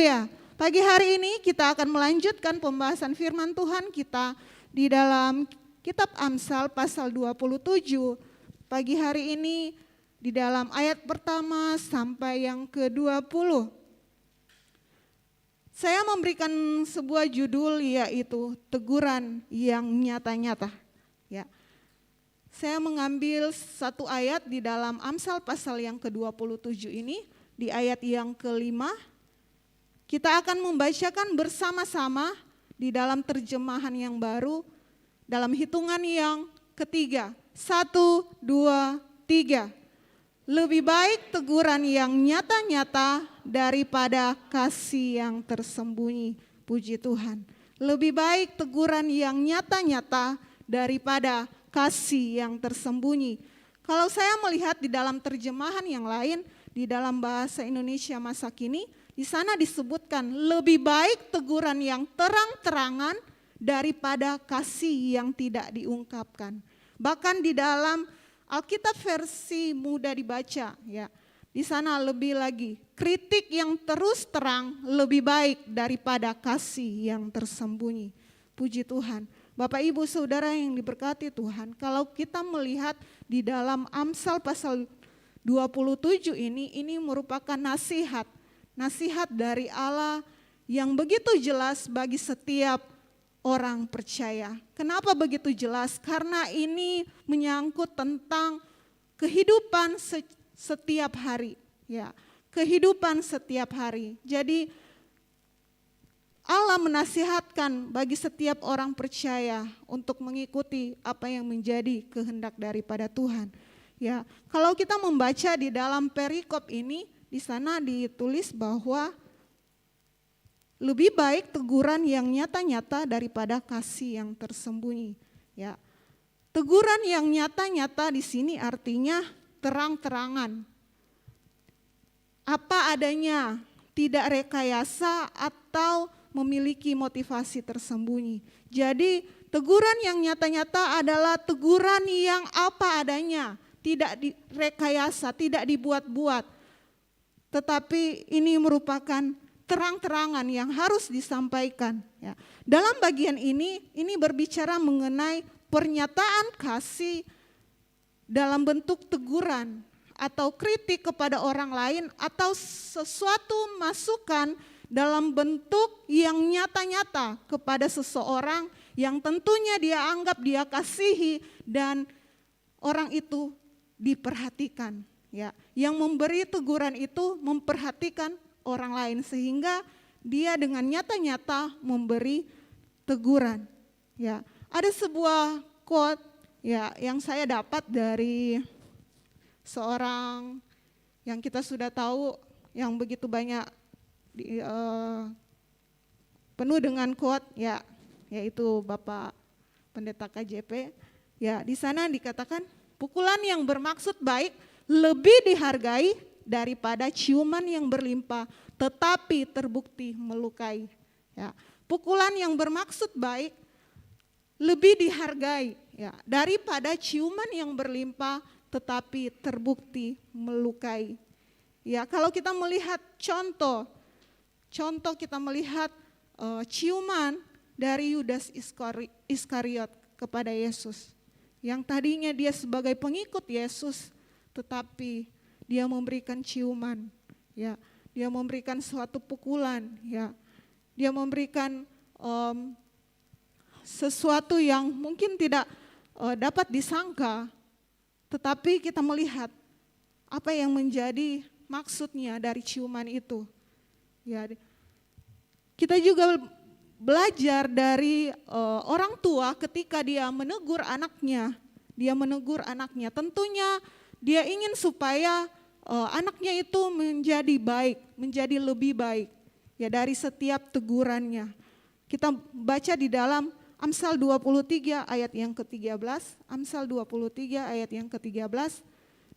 Haleluya. Pagi hari ini kita akan melanjutkan pembahasan firman Tuhan kita di dalam kitab Amsal pasal 27. Pagi hari ini di dalam ayat pertama sampai yang ke-20. Saya memberikan sebuah judul yaitu teguran yang nyata-nyata. Ya. Saya mengambil satu ayat di dalam Amsal pasal yang ke-27 ini, di ayat yang kelima. Kita akan membacakan bersama-sama di dalam terjemahan yang baru, dalam hitungan yang ketiga. 1, 2, 3. Lebih baik teguran yang nyata-nyata daripada kasih yang tersembunyi. Puji Tuhan. Lebih baik teguran yang nyata-nyata daripada kasih yang tersembunyi. Kalau saya melihat di dalam terjemahan yang lain, di dalam bahasa Indonesia masa kini, di sana disebutkan lebih baik teguran yang terang-terangan daripada kasih yang tidak diungkapkan. Bahkan di dalam Alkitab versi mudah dibaca, ya, di sana lebih lagi, kritik yang terus terang lebih baik daripada kasih yang tersembunyi. Puji Tuhan. Bapak Ibu Saudara yang diberkati Tuhan, kalau kita melihat di dalam Amsal pasal 27 ini merupakan nasihat dari Allah yang begitu jelas bagi setiap orang percaya. Kenapa begitu jelas? Karena ini menyangkut tentang kehidupan setiap hari, ya. Kehidupan setiap hari. Jadi Allah menasihatkan bagi setiap orang percaya untuk mengikuti apa yang menjadi kehendak daripada Tuhan. Ya, kalau kita membaca di dalam perikop ini, di sana ditulis bahwa lebih baik teguran yang nyata-nyata daripada kasih yang tersembunyi. Ya, teguran yang nyata-nyata di sini artinya terang-terangan. Apa adanya, tidak rekayasa atau memiliki motivasi tersembunyi. Jadi teguran yang nyata-nyata adalah teguran yang apa adanya, tidak direkayasa, tidak dibuat-buat. Tetapi ini merupakan terang-terangan yang harus disampaikan. Ya. Dalam bagian ini berbicara mengenai pernyataan kasih dalam bentuk teguran atau kritik kepada orang lain atau sesuatu masukan dalam bentuk yang nyata-nyata kepada seseorang yang tentunya dia anggap dia kasihi dan orang itu diperhatikan. Ya, yang memberi teguran itu memperhatikan orang lain sehingga dia dengan nyata-nyata memberi teguran. Ya, ada sebuah quote ya yang saya dapat dari seorang yang kita sudah tahu yang begitu banyak penuh dengan quote ya, yaitu Bapak Pendeta KJP. Ya, di sana dikatakan pukulan yang bermaksud baik lebih dihargai daripada ciuman yang berlimpah tetapi terbukti melukai. Ya, pukulan yang bermaksud baik lebih dihargai ya daripada ciuman yang berlimpah tetapi terbukti melukai. Ya, kalau kita melihat contoh kita melihat ciuman dari Yudas Iskariot kepada Yesus. Yang tadinya dia sebagai pengikut Yesus, tetapi dia memberikan ciuman, ya, dia memberikan suatu pukulan, ya, dia memberikan sesuatu yang mungkin tidak dapat disangka, tetapi kita melihat apa yang menjadi maksudnya dari ciuman itu. Ya, kita juga belajar dari orang tua ketika dia menegur anaknya, tentunya dia ingin supaya anaknya itu menjadi baik, menjadi lebih baik ya dari setiap tegurannya. Kita baca di dalam Amsal 23 ayat yang ke-13, Amsal 23 ayat yang ke-13,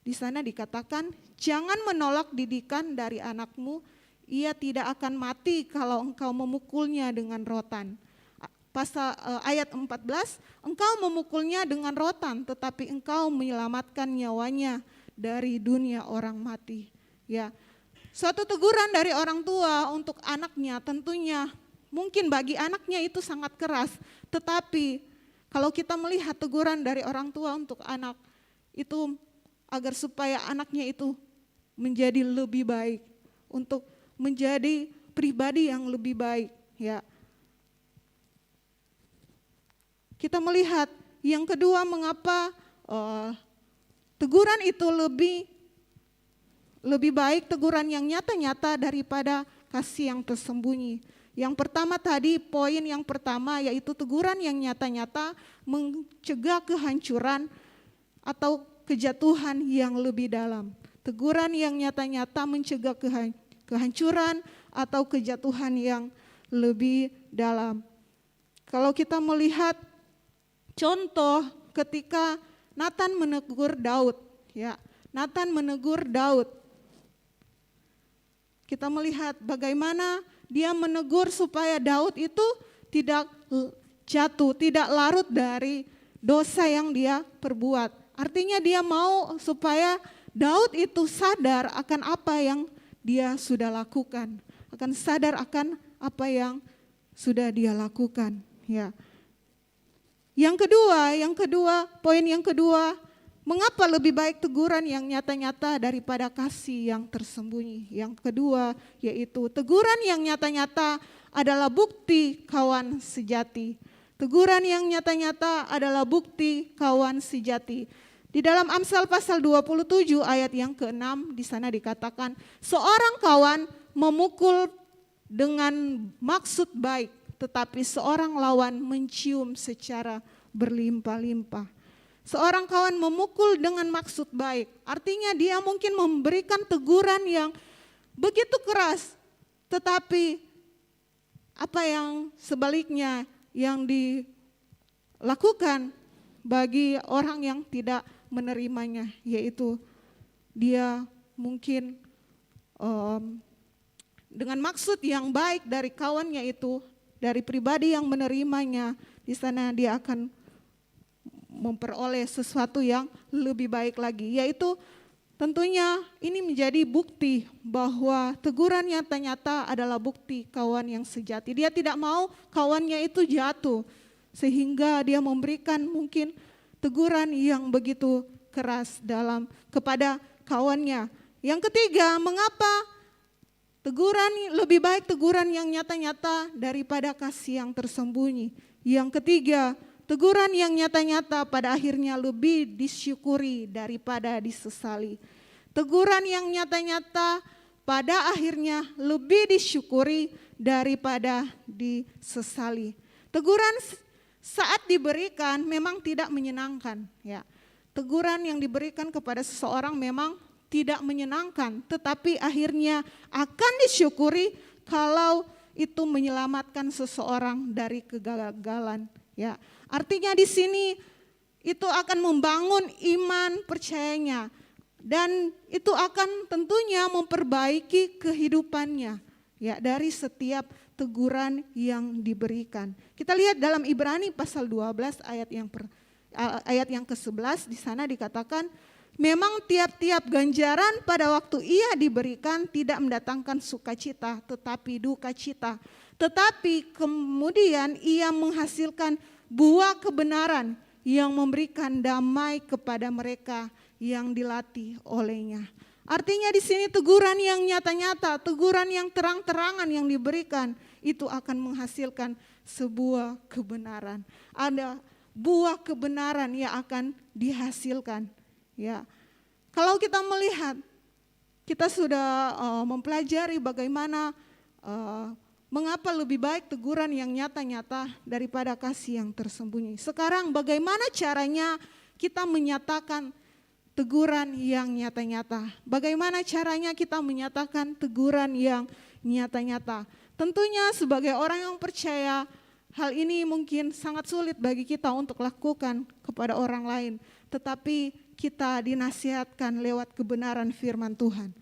di sana dikatakan, jangan menolak didikan dari anakmu, ia tidak akan mati kalau engkau memukulnya dengan rotan. Ayat 14, engkau memukulnya dengan rotan, tetapi engkau menyelamatkan nyawanya dari dunia orang mati. Ya, Suatu teguran dari orang tua untuk anaknya tentunya mungkin bagi anaknya itu sangat keras. Tetapi kalau kita melihat teguran dari orang tua untuk anak itu agar supaya anaknya itu menjadi lebih baik, untuk menjadi pribadi yang lebih baik, ya. Kita melihat yang kedua mengapa teguran itu lebih baik, teguran yang nyata-nyata daripada kasih yang tersembunyi. Yang pertama tadi, poin yang pertama yaitu teguran yang nyata-nyata mencegah kehancuran atau kejatuhan yang lebih dalam. Teguran yang nyata-nyata mencegah kehancuran atau kejatuhan yang lebih dalam. Kalau kita melihat contoh ketika Nathan menegur Daud, ya. Nathan menegur Daud. Kita melihat bagaimana dia menegur supaya Daud itu tidak jatuh, tidak larut dari dosa yang dia perbuat. Artinya dia mau supaya Daud itu sadar akan apa yang dia sudah lakukan, akan sadar akan apa yang sudah dia lakukan, ya. Yang kedua, poin yang kedua, mengapa lebih baik teguran yang nyata-nyata daripada kasih yang tersembunyi? Yang kedua yaitu teguran yang nyata-nyata adalah bukti kawan sejati. Teguran yang nyata-nyata adalah bukti kawan sejati. Di dalam Amsal pasal 27 ayat yang ke-6 di sana dikatakan, seorang kawan memukul dengan maksud baik, tetapi seorang lawan mencium secara berlimpah-limpah. Seorang kawan memukul dengan maksud baik, artinya dia mungkin memberikan teguran yang begitu keras, tetapi apa yang sebaliknya yang dilakukan bagi orang yang tidak menerimanya, yaitu dia mungkin dengan maksud yang baik dari kawannya itu, dari pribadi yang menerimanya, di sana dia akan memperoleh sesuatu yang lebih baik lagi, yaitu tentunya ini menjadi bukti bahwa teguran nyata-nyata adalah bukti kawan yang sejati. Dia tidak mau kawannya itu jatuh sehingga dia memberikan mungkin teguran yang begitu keras kepada kawannya. Yang ketiga, mengapa lebih baik teguran yang nyata-nyata daripada kasih yang tersembunyi? Yang ketiga, teguran yang nyata-nyata pada akhirnya lebih disyukuri daripada disesali. Teguran yang nyata-nyata pada akhirnya lebih disyukuri daripada disesali. Teguran saat diberikan memang tidak menyenangkan, ya. Teguran yang diberikan kepada seseorang memang tidak menyenangkan, tetapi akhirnya akan disyukuri kalau itu menyelamatkan seseorang dari kegagalan, ya. Artinya di sini itu akan membangun iman percayanya dan itu akan tentunya memperbaiki kehidupannya, ya, dari setiap teguran yang diberikan. Kita lihat dalam Ibrani pasal 12 ayat yang ke-11 di sana dikatakan, memang tiap-tiap ganjaran pada waktu ia diberikan tidak mendatangkan sukacita tetapi duka cita. Tetapi kemudian ia menghasilkan buah kebenaran yang memberikan damai kepada mereka yang dilatih olehnya. Artinya di sini teguran yang nyata-nyata, teguran yang terang-terangan yang diberikan itu akan menghasilkan sebuah kebenaran. Ada buah kebenaran yang akan dihasilkan. Ya, kalau kita melihat, kita sudah mempelajari bagaimana mengapa lebih baik teguran yang nyata-nyata daripada kasih yang tersembunyi. Sekarang bagaimana caranya kita menyatakan teguran yang nyata-nyata? Bagaimana caranya kita menyatakan teguran yang nyata-nyata? Tentunya sebagai orang yang percaya, hal ini mungkin sangat sulit bagi kita untuk lakukan kepada orang lain. Tetapi kita dinasihatkan lewat kebenaran firman Tuhan.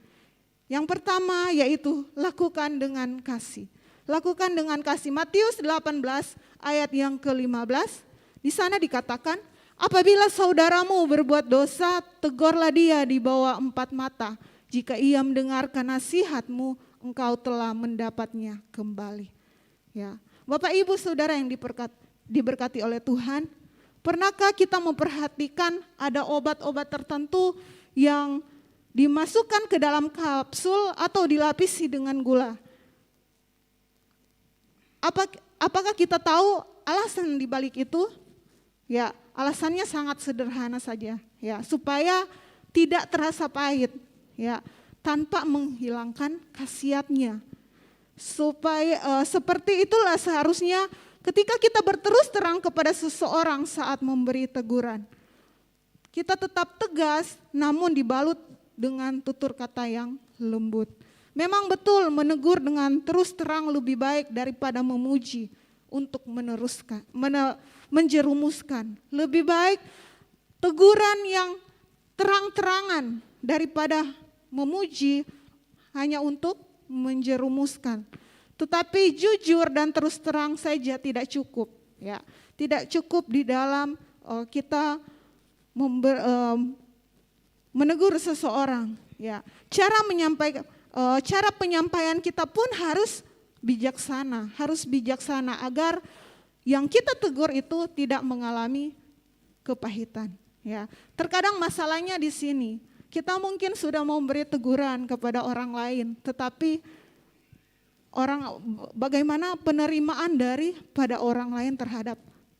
Yang pertama yaitu lakukan dengan kasih. Lakukan dengan kasih. Matius 18 ayat yang ke-15. Di sana dikatakan, apabila saudaramu berbuat dosa, tegurlah dia di bawah 4 mata. Jika ia mendengarkan nasihatmu, engkau telah mendapatnya kembali. Ya, Bapak Ibu Saudara yang diberkati oleh Tuhan, pernahkah kita memperhatikan ada obat-obat tertentu yang dimasukkan ke dalam kapsul atau dilapisi dengan gula? Apakah kita tahu alasan di balik itu? Ya, alasannya sangat sederhana saja, ya, supaya tidak terasa pahit, ya, tanpa menghilangkan khasiatnya. Supaya seperti itulah seharusnya ketika kita berterus terang kepada seseorang saat memberi teguran. Kita tetap tegas namun dibalut dengan tutur kata yang lembut. Memang betul menegur dengan terus terang lebih baik daripada memuji untuk menjerumuskan. Lebih baik teguran yang terang-terangan daripada memuji hanya untuk menjerumuskan. Tetapi jujur dan terus terang saja tidak cukup, ya. Tidak cukup di dalam kita menegur seseorang, ya. Cara penyampaian kita pun harus bijaksana agar yang kita tegur itu tidak mengalami kepahitan, ya. Terkadang masalahnya di sini, kita mungkin sudah memberi teguran kepada orang lain, tetapi bagaimana penerimaan daripada orang lain terhadap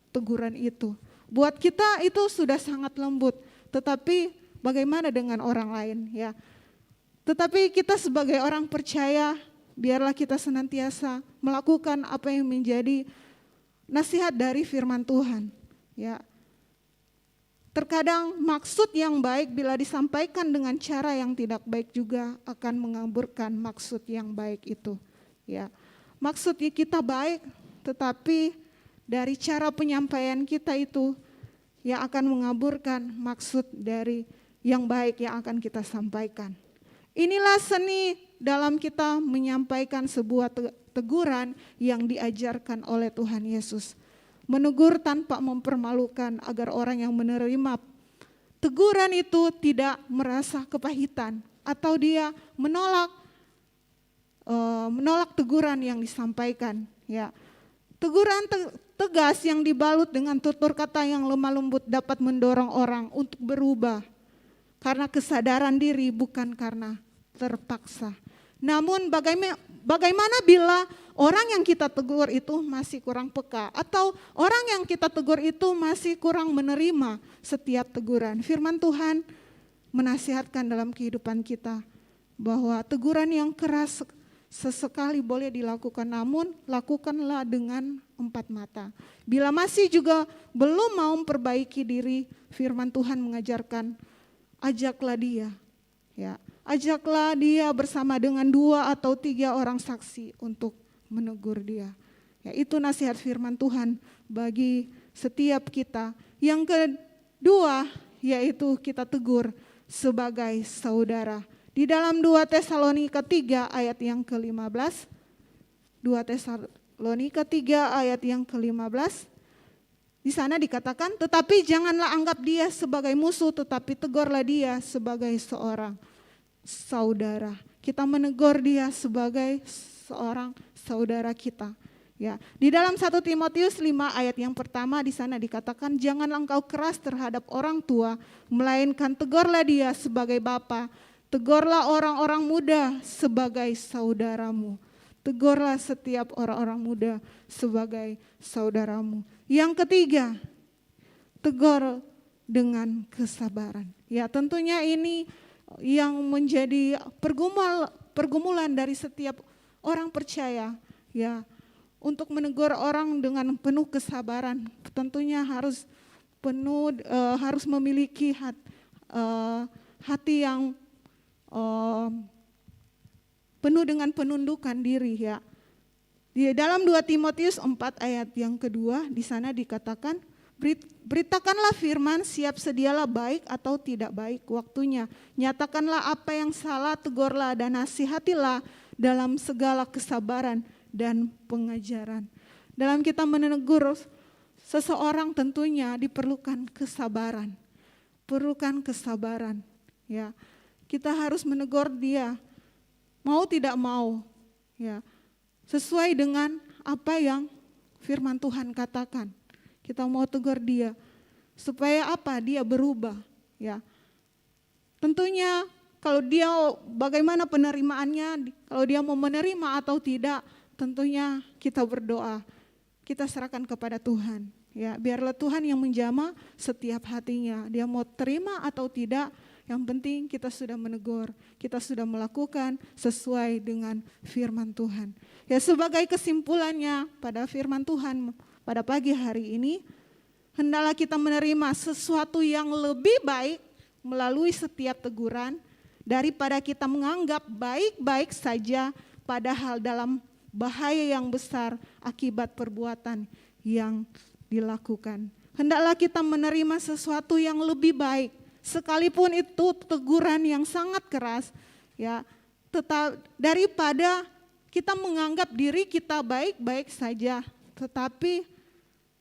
teguran itu? Buat kita itu sudah sangat lembut, tetapi bagaimana dengan orang lain, ya? Tetapi kita sebagai orang percaya, biarlah kita senantiasa melakukan apa yang menjadi nasihat dari firman Tuhan, ya. Terkadang maksud yang baik bila disampaikan dengan cara yang tidak baik juga akan mengaburkan maksud yang baik itu, ya. Maksudnya kita baik, tetapi dari cara penyampaian kita itu yang akan mengaburkan maksud dari yang baik yang akan kita sampaikan. Inilah seni dalam kita menyampaikan sebuah teguran yang diajarkan oleh Tuhan Yesus. Menegur tanpa mempermalukan agar orang yang menerima teguran itu tidak merasa kepahitan atau dia menolak teguran yang disampaikan, ya. Teguran tegas yang dibalut dengan tutur kata yang lemah lembut dapat mendorong orang untuk berubah karena kesadaran diri, bukan karena terpaksa. Namun bagaimana bila orang yang kita tegur itu masih kurang peka, atau orang yang kita tegur itu masih kurang menerima setiap teguran? Firman Tuhan menasihatkan dalam kehidupan kita bahwa teguran yang keras sesekali boleh dilakukan, namun lakukanlah dengan 4 mata. Bila masih juga belum mau memperbaiki diri, firman Tuhan mengajarkan, ajaklah dia, ya. Ajaklah dia bersama dengan 2 atau 3 orang saksi untuk menegur dia. Ya, itu nasihat firman Tuhan bagi setiap kita. Yang kedua, yaitu kita tegur sebagai saudara. Di dalam 2 Tesalonika 3 ayat yang ke-15, 2 Tesalonika 3 ayat yang ke-15, di sana dikatakan, tetapi janganlah anggap dia sebagai musuh, tetapi tegurlah dia sebagai seorang saudara. Kita menegur dia sebagai seorang saudara kita, ya. Di dalam 1 Timotius 5 ayat yang pertama di sana dikatakan, janganlah engkau keras terhadap orang tua, melainkan tegurlah dia sebagai bapa. Tegurlah orang-orang muda sebagai saudaramu. Tegurlah setiap orang-orang muda sebagai saudaramu. Yang ketiga, tegur dengan kesabaran. Ya, tentunya ini yang menjadi pergumulan dari setiap orang percaya, ya. Untuk menegur orang dengan penuh kesabaran, tentunya harus memiliki hati yang penuh dengan penundukan diri, ya. Di dalam 2 Timotius 4 ayat yang kedua di sana dikatakan, beritakanlah firman, siap sedialah baik atau tidak baik waktunya. Nyatakanlah apa yang salah, tegurlah dan nasihatilah dalam segala kesabaran dan pengajaran. Dalam kita menegur seseorang tentunya diperlukan kesabaran. Perlukan kesabaran, ya. kita harus menegur dia, mau tidak mau, ya, sesuai dengan apa yang firman Tuhan katakan. Kita mau tegur dia, supaya apa? Dia berubah, ya. Tentunya kalau dia bagaimana penerimaannya, kalau dia mau menerima atau tidak, tentunya kita berdoa, kita serahkan kepada Tuhan. Ya, biarlah Tuhan yang menjamah setiap hatinya. Dia mau terima atau tidak, yang penting kita sudah menegur, kita sudah melakukan sesuai dengan firman Tuhan. Ya, sebagai kesimpulannya pada firman Tuhan pada pagi hari ini, hendaklah kita menerima sesuatu yang lebih baik melalui setiap teguran, daripada kita menganggap baik-baik saja padahal dalam bahaya yang besar akibat perbuatan yang dilakukan. Hendaklah kita menerima sesuatu yang lebih baik, sekalipun itu teguran yang sangat keras, ya, tetap daripada kita menganggap diri kita baik-baik saja, tetapi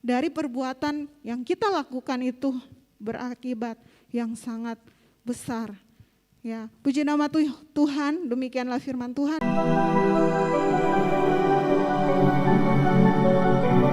dari perbuatan yang kita lakukan itu berakibat yang sangat besar. Ya, puji nama Tuhan, demikianlah firman Tuhan.